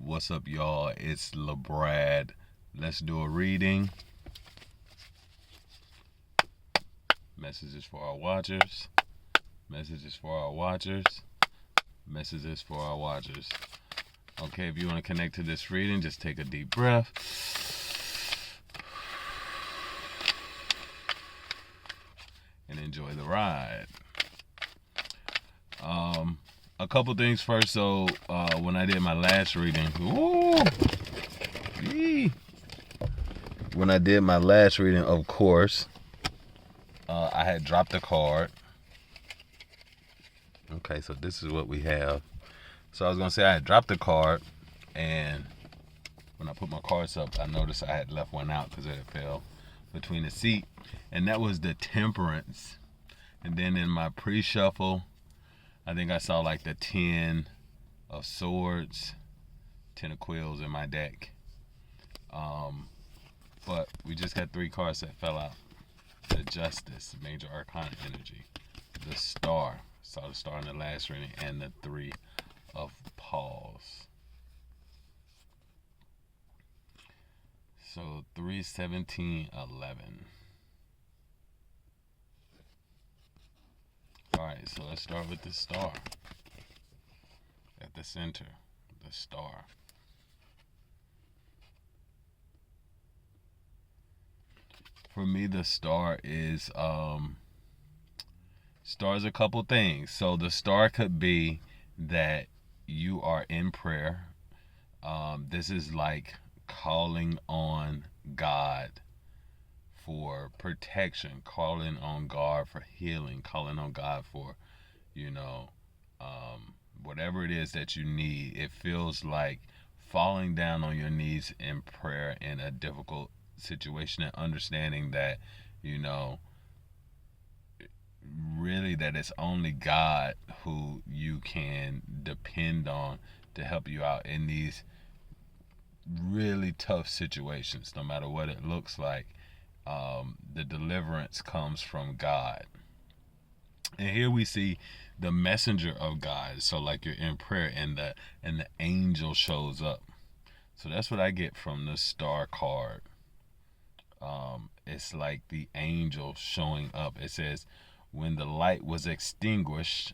What's up, y'all? It's LeBrad. Let's do a reading. Messages for our watchers. Messages for our watchers. Messages for our watchers. Okay, if you want to connect to this reading, just take a deep breath. And enjoy the ride. A couple things first. So when I did my last reading, when I did my last reading, of course, I had dropped a card. Okay, so this is what we have. So I was gonna say I had dropped the card, and when I put my cards up, I noticed I had left one out because it fell between the seat, and that was the Temperance. And then in my pre-shuffle, I think I saw like the 10 of Swords, 10 of Quills in my deck. But we just got 3 cards that fell out. The Justice, Major Arcana energy. The Star, saw the Star in the last reading, and the 3 of Paws. So 3, 17, 11. Alright, so let's start with the Star. At the center, the Star. For me, the Star is Star's a couple things. So the Star could be that you are in prayer. This is like calling on God for protection, calling on God for healing, calling on God for, whatever it is that you need. It feels like falling down on your knees in prayer in a difficult situation and understanding that, really that it's only God who you can depend on to help you out in these really tough situations, no matter what it looks like. The deliverance comes from God. And here we see the messenger of God. So like you're in prayer and the angel shows up. So that's what I get from the Star card. It's like the angel showing up. It says, when the light was extinguished,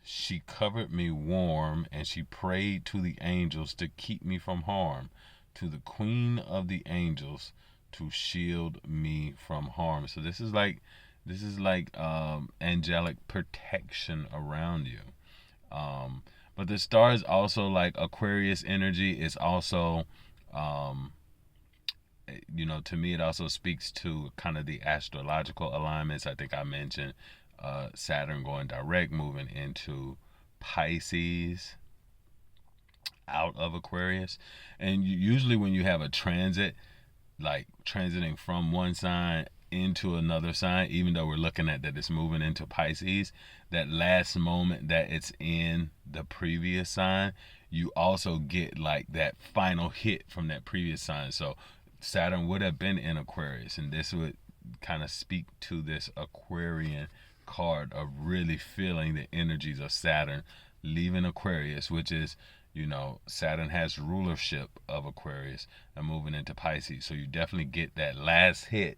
she covered me warm, and she prayed to the angels to keep me from harm, to the queen of the angels to shield me from harm. So this is like angelic protection around you. But the Star is also like Aquarius energy. Is also to me, it also speaks to kind of the astrological alignments. I think I mentioned Saturn going direct, moving into Pisces, out of Aquarius. And usually when you have a transit, like transiting from one sign into another sign, even though we're looking at that it's moving into Pisces, that last moment that it's in the previous sign, you also get like that final hit from that previous sign. So Saturn would have been in Aquarius, and this would kind of speak to this Aquarian card of really feeling the energies of Saturn leaving Aquarius, which is, Saturn has rulership of Aquarius, and moving into Pisces. So you definitely get that last hit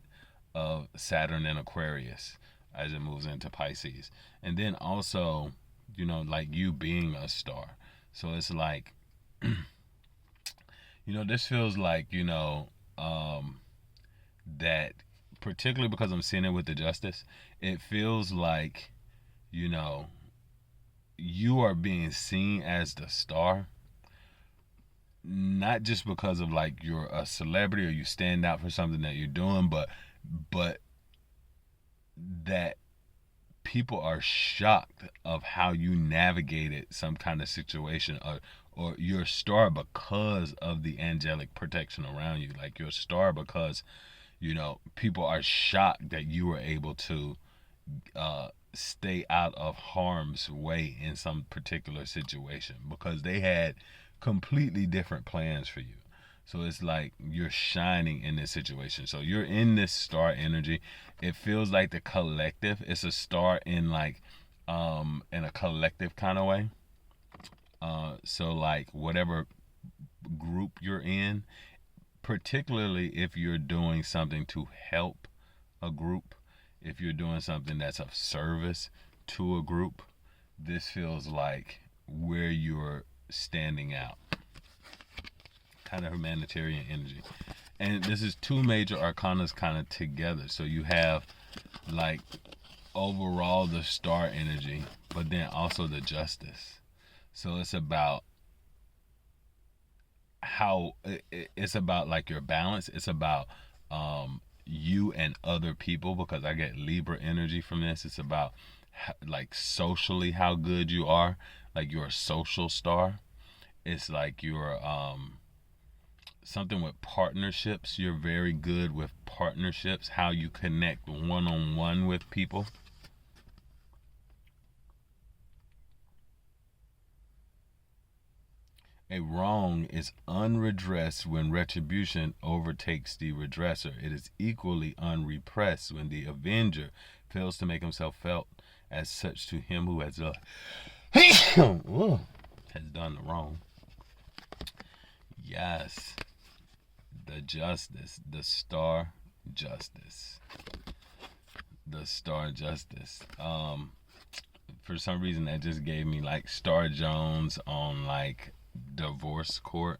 of Saturn in Aquarius as it moves into Pisces. And then also, like you being a star. So it's like, this feels like, that particularly because I'm seeing it with the Justice, it feels like, you are being seen as the star, not just because of like you're a celebrity or you stand out for something that you're doing, but that people are shocked of how you navigated some kind of situation, or you're a star because of the angelic protection around you. Like you're a star because people are shocked that you were able to stay out of harm's way in some particular situation, because they had completely different plans for you. So it's like you're shining in this situation. So you're in this star energy. It feels like the collective. It's a star in like in a collective kind of way. So like whatever group you're in, particularly if you're doing something to help a group, if you're doing something that's of service to a group, this feels like where you're standing out. Kind of humanitarian energy. And this is two major arcanas kind of together. So you have like overall the star energy, but then also the justice. So it's about how it's about like your balance. It's about you and other people, because I get Libra energy from this. It's about like socially how good you are, like you're a social star. It's like you're something with partnerships. You're very good with partnerships, how you connect one-on-one with people. A wrong is unredressed when retribution overtakes the redresser. It is equally unrepressed when the avenger fails to make himself felt as such to him who has done the wrong. Yes, the justice, the star justice, the star justice. For some reason, that just gave me like Star Jones on like divorce court.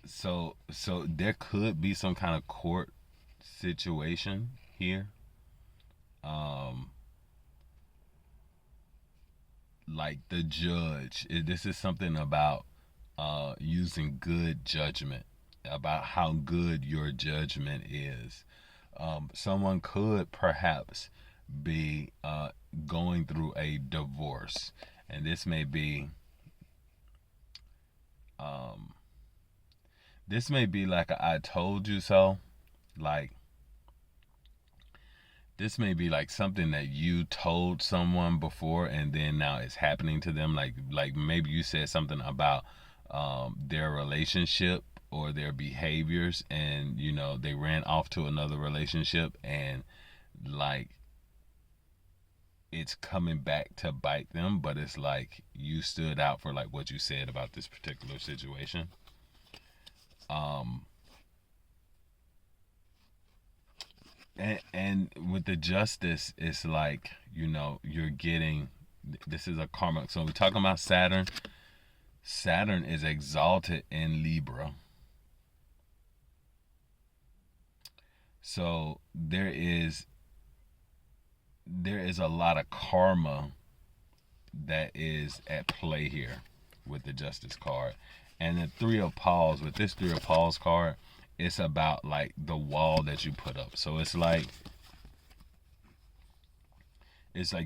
So there could be some kind of court situation here. Like the judge, this is something about using good judgment, about how good your judgment is. Someone could perhaps be going through a divorce, and this may be like a I told you so. Like this may be like something that you told someone before, and then now it's happening to them. Like maybe you said something about their relationship or their behaviors, and you know they ran off to another relationship, and like it's coming back to bite them. But it's like you stood out for like what you said about this particular situation. And with the justice, it's like, you know, you're getting, this is a karma. So we're talking about Saturn. Saturn is exalted in Libra. So there is a lot of karma that is at play here with the Justice card. And the Three of Paws, with this Three of Paws card, it's about like the wall that you put up. So it's like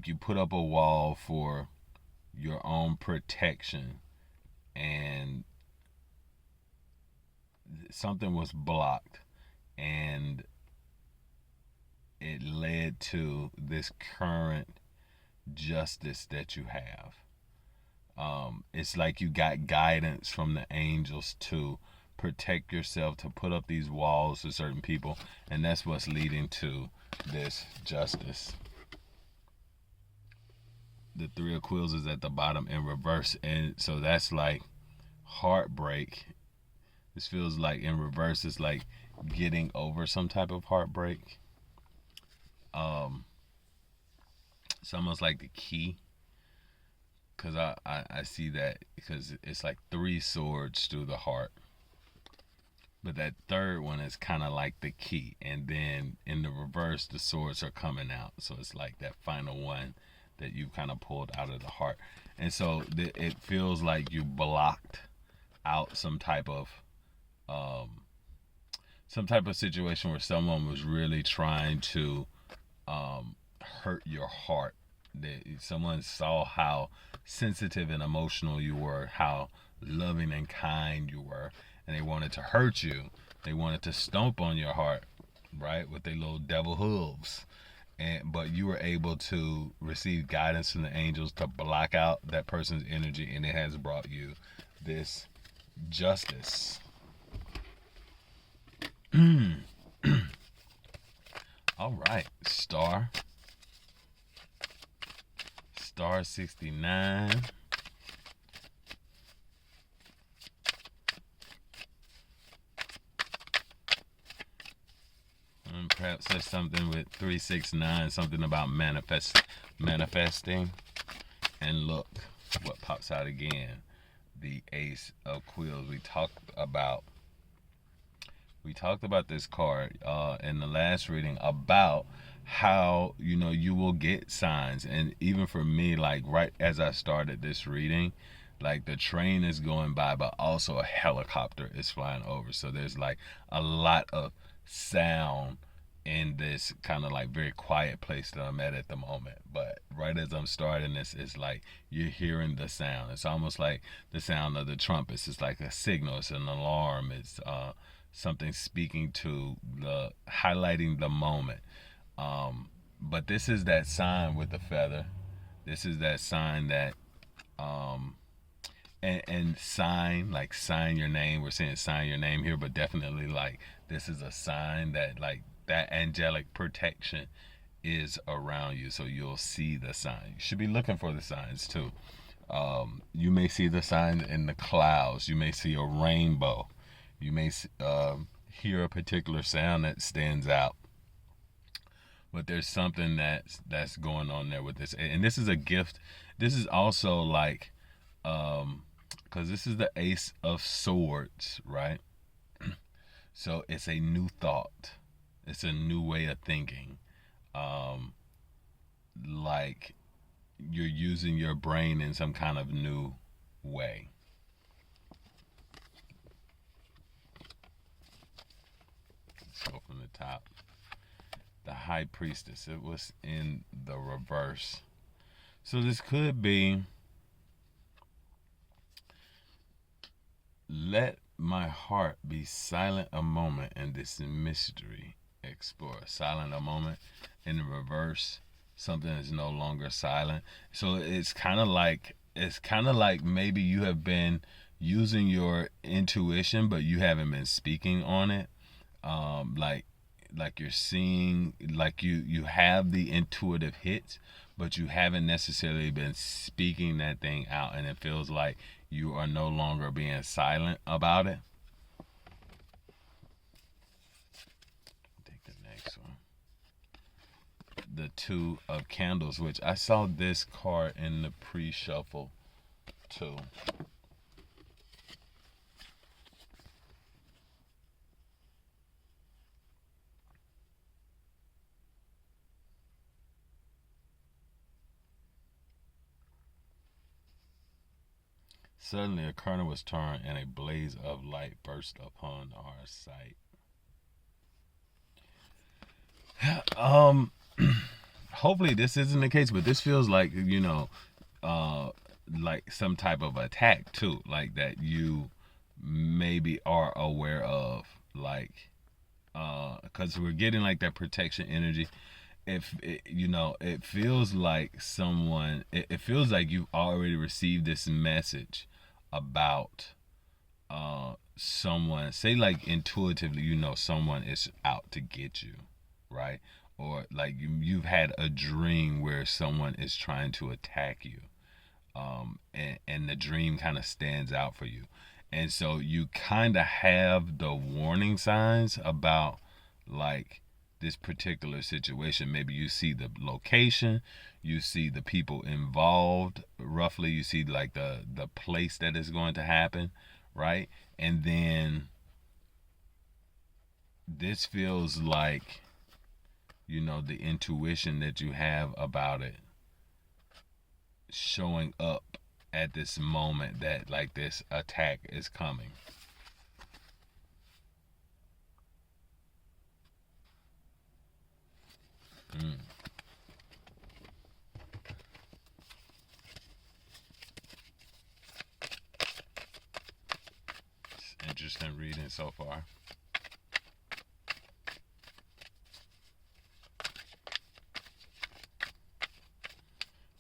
you put up a wall for your own protection, and something was blocked, and it led to this current justice that you have. It's like you got guidance from the angels to protect yourself, to put up these walls to certain people, and that's what's leading to this justice. The Three of Quills is at the bottom in reverse, and so that's like heartbreak. This feels like in reverse, it's like getting over some type of heartbreak. It's almost like the key, because I see that, because it's like three swords through the heart, but that third one is kind of like the key, and then in the reverse the swords are coming out, so it's like that final one that you kind of pulled out of the heart. And so it feels like you blocked out some type of situation where someone was really trying to hurt your heart. Someone saw how sensitive and emotional you were, how loving and kind you were, and they wanted to hurt you. They wanted to stomp on your heart, right, with their little devil hooves. But you were able to receive guidance from the angels to block out that person's energy, and it has brought you this justice. All right, star. Star 69. And perhaps there's something with 369, something about manifesting. And look what pops out again. The Ace of Quills. We talked about this card in the last reading about how you will get signs. And even for me, like right as I started this reading, like the train is going by, but also a helicopter is flying over. So there's like a lot of sound in this kind of like very quiet place that I'm at the moment. But right as I'm starting this, it's like you're hearing the sound. It's almost like the sound of the trumpets. It's like a signal. It's an alarm. It's something speaking to the highlighting the moment. But this is that sign with the feather. This is that sign that and sign, like sign your name. We're saying sign your name here, but definitely like this is a sign that like that angelic protection is around you. So you'll see the sign. You should be looking for the signs too. You may see the signs in the clouds. You may see a rainbow. You may hear a particular sound that stands out. But there's something that's going on there with this. And this is a gift. This is also like, because this is the Ace of Swords, right? So it's a new thought. It's a new way of thinking. Like you're using your brain in some kind of new way. Let's go from the top. The High Priestess. It was in the reverse. So this could be, let my heart be silent a moment and this mystery explore. Silent a moment. In the reverse, something is no longer silent. So it's kind of like maybe you have been using your intuition, but you haven't been speaking on it. Like you're seeing, like you have the intuitive hits, but you haven't necessarily been speaking that thing out, and it feels like you are no longer being silent about it. Take the next one. The Two of Candles, which I saw this card in the pre-shuffle too. Suddenly a corner was turned and a blaze of light burst upon our sight. Hopefully this isn't the case, but this feels like, like some type of attack too, like that you maybe are aware of, like, because we're getting like that protection energy. If it, it feels like it feels like you've already received this message about someone, say like intuitively, someone is out to get you, right? Or like you've had a dream where someone is trying to attack you, and the dream kind of stands out for you, and so you kind of have the warning signs about like this particular situation. Maybe you see the location, you see the people involved roughly, you see like the place that is going to happen, right? And then this feels like the intuition that you have about it showing up at this moment that like this attack is coming. It's interesting reading so far.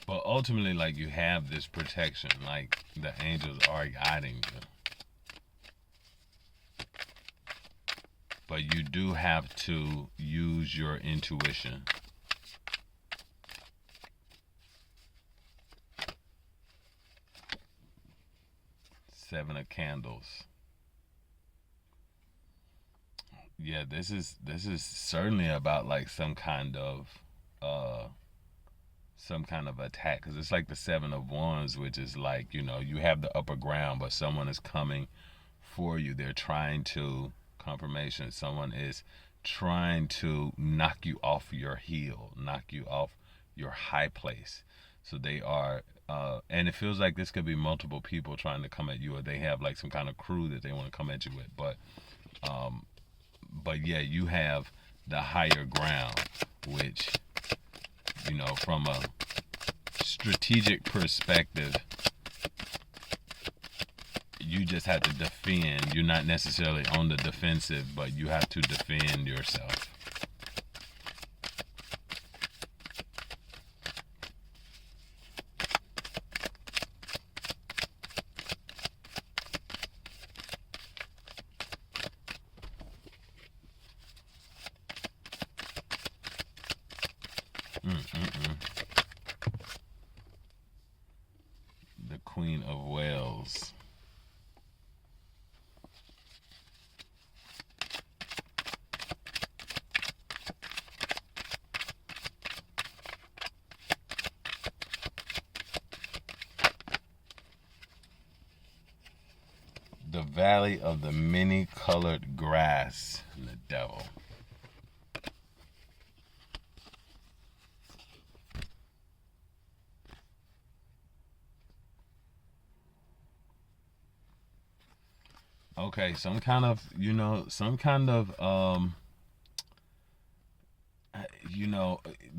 But ultimately, like, you have this protection, like the angels are guiding you. But you do have to use your intuition. Seven of Candles. Yeah, this is certainly about like uh some kind of attack, because it's like the Seven of Wands, which is like, you have the upper ground, but someone is coming for you. They're trying to, confirmation, someone is trying to knock you off your heel, knock you off your high place. So they are, and it feels like this could be multiple people trying to come at you, or they have like some kind of crew that they want to come at you with. But yeah, you have the higher ground, which, from a strategic perspective, you just have to defend. You're not necessarily on the defensive, but you have to defend yourself. Mm-mm-mm. The Queen of Wales. The Valley of the Many Colored Grass. And the Devil. Okay,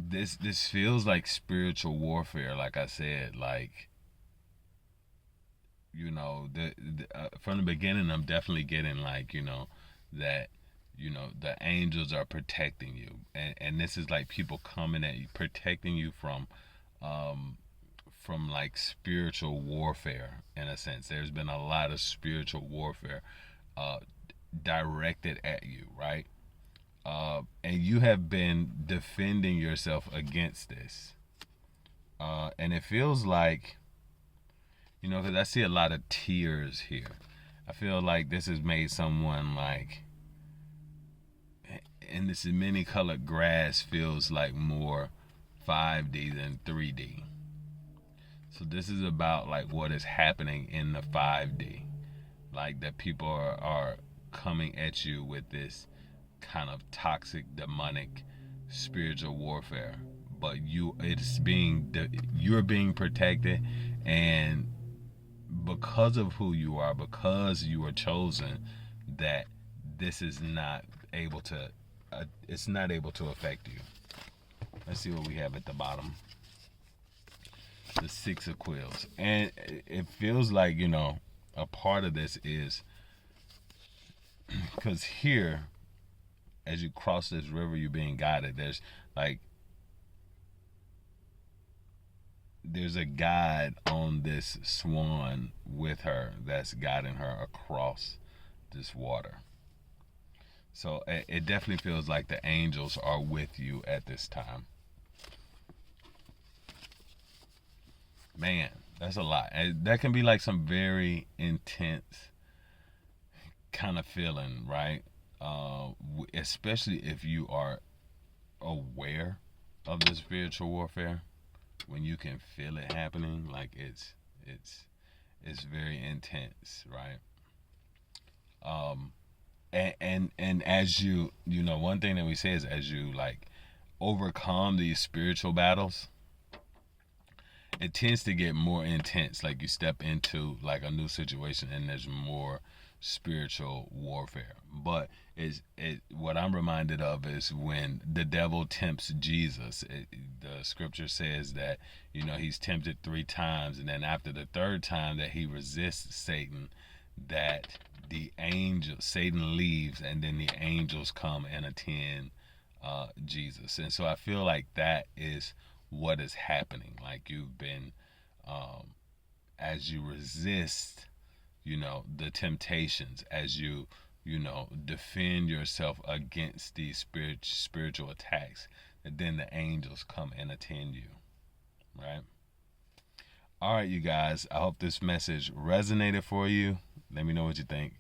this feels like spiritual warfare. Like I said, like, from the beginning, I'm definitely getting like, that, the angels are protecting you, and this is like people coming at you, protecting you um, from like spiritual warfare. In a sense, there's been a lot of spiritual warfare uh, directed at you, right? And you have been defending yourself against this, and it feels like, because I see a lot of tears here. I feel like this has made someone like, and this many colored grass feels like more 5D than 3D. So this is about like what is happening in the 5D, like that people are coming at you with this kind of toxic, demonic, spiritual warfare. But you're being protected, and because of who you are, because you are chosen, that this is not able to, it's not able to affect you. Let's see what we have at the bottom. The Six of Quills, and it feels like, a part of this is because here, as you cross this river, you're being guided. There's a guide on this swan with her that's guiding her across this water. So it definitely feels like the angels are with you at this time. Man, that's a lot. And that can be like some very intense kind of feeling, right? Especially if you are aware of the spiritual warfare, when you can feel it happening, like it's very intense, right? Um, and as one thing that we say is, as you like overcome these spiritual battles, it tends to get more intense. Like you step into like a new situation, and there's more spiritual warfare. But what I'm reminded of is when the devil tempts Jesus. The scripture says that he's tempted 3 times, and then after the third time that he resists Satan, that Satan leaves, and then the angels come and attend Jesus. And so I feel like that is what is happening. Like you've been, as you resist, the temptations, as you, defend yourself against these spiritual attacks, and then the angels come and attend you, right? All right, you guys, I hope this message resonated for you. Let me know what you think.